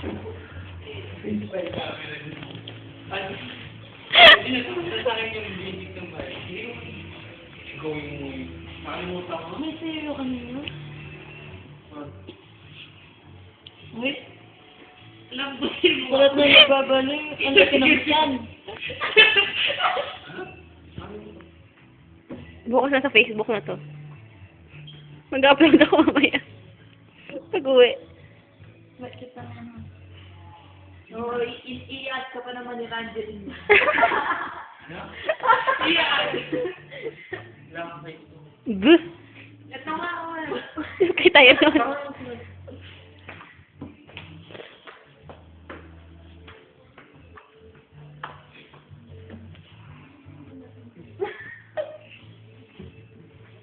Hindi na sa akin yung basic ng bahay. Hindi ko gawin mo yun. Nakalimutan ko. May sayo kanina. Uy. Lambutin mo. Kulat na nagbabaloy. Ang laki ng yan. Bukas na sa Facebook na to. Mag-upload ako mamaya. Pag-uwi. Ba't kita naman? Oo, i-add ka pa naman ni Rangeline. I-add. Buh! Ito nga ako. Okay tayo nun.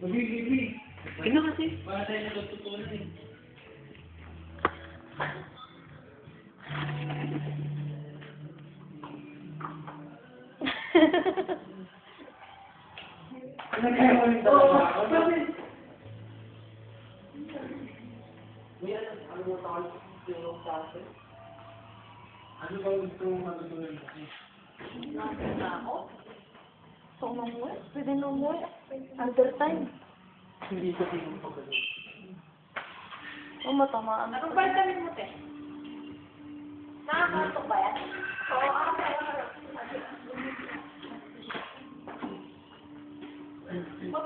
Magiging. Ano kasi? Para tayo natutunan eh. Ano kaya mo yung dalawa? Ano mo tawag yung klase? Ano ba gusto mong matutunan kasi? Na ako? So, umuwi? Pwede na umuwi? Under time. Hindi ko pinapagaling. O, matamaan. Anong vitamin mo, te? Nakakatok ba yan? Oo,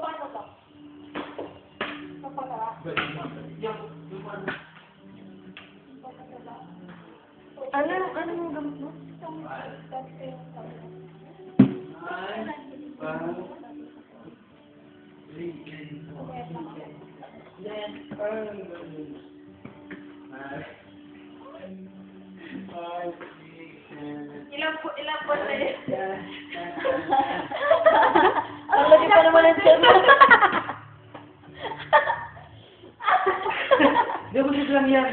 paano to? Papagara? Ano yung gamit mo? Ilang po na yun? Ang lagi pa naman ang tiyan mo. Hindi ko siya lang yan.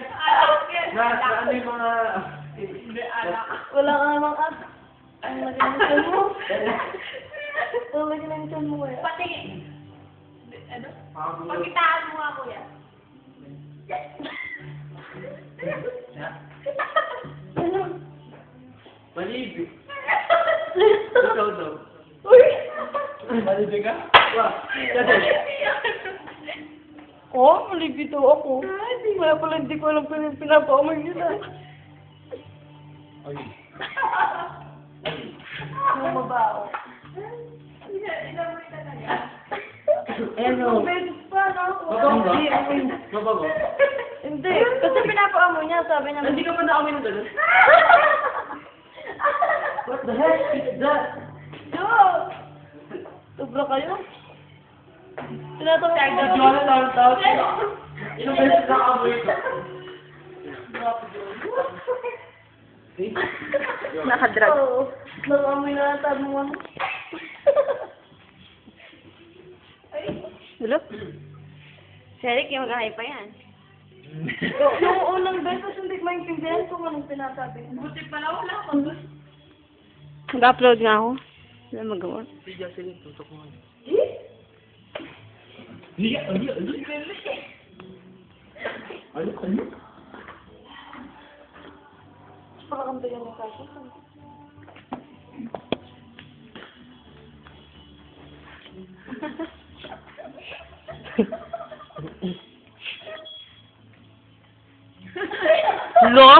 Ano yung mga... Wala ka namang as. Ang lagi ng tiyan mo. Ang lagi ng tiyan mo eh. Patingin. Ano? Pakitaan mo nga kuya. Ano? Malibig. Ikaw daw. Uy! Malibig ka? Oh, malibig daw ako. Wala pala, hindi ko alam kung yung pinapaamoy nila. Ay. Yung mabaho. Ano? Mabago ba? Mabago? Hindi. Kasi pinapaamoy niya, sabi niya. Hindi ka pa naamoy ng gano'n? What the heck is that? Yo! Sobra kayo? Tinatawag ko. Nagjola lang ang tao. Ilang beses na amoy ko. Nakadrag. Oo. Nakamoy na ang tabi mo. Dulo? Si Eric, yung mag-ahay pa yan. Yung unang beses, hindi ko maintindihan kung anong pinasabi. Buti pala wala ko. Mag-upload nga ako. Wala magawa. Si Jocelyn, tutok mo. Eh? Ano? Para kang bigyan ng kaso. Lo?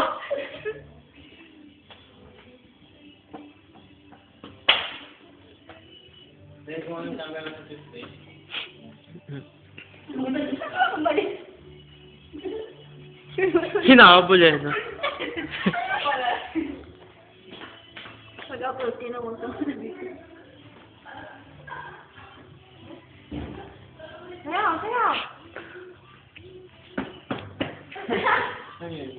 Dahil kung anong tanggal na sa Tuesday. Hinabol eh, no? Pag-upload, tinawag ko. Sayaw, sayaw! Ano yun?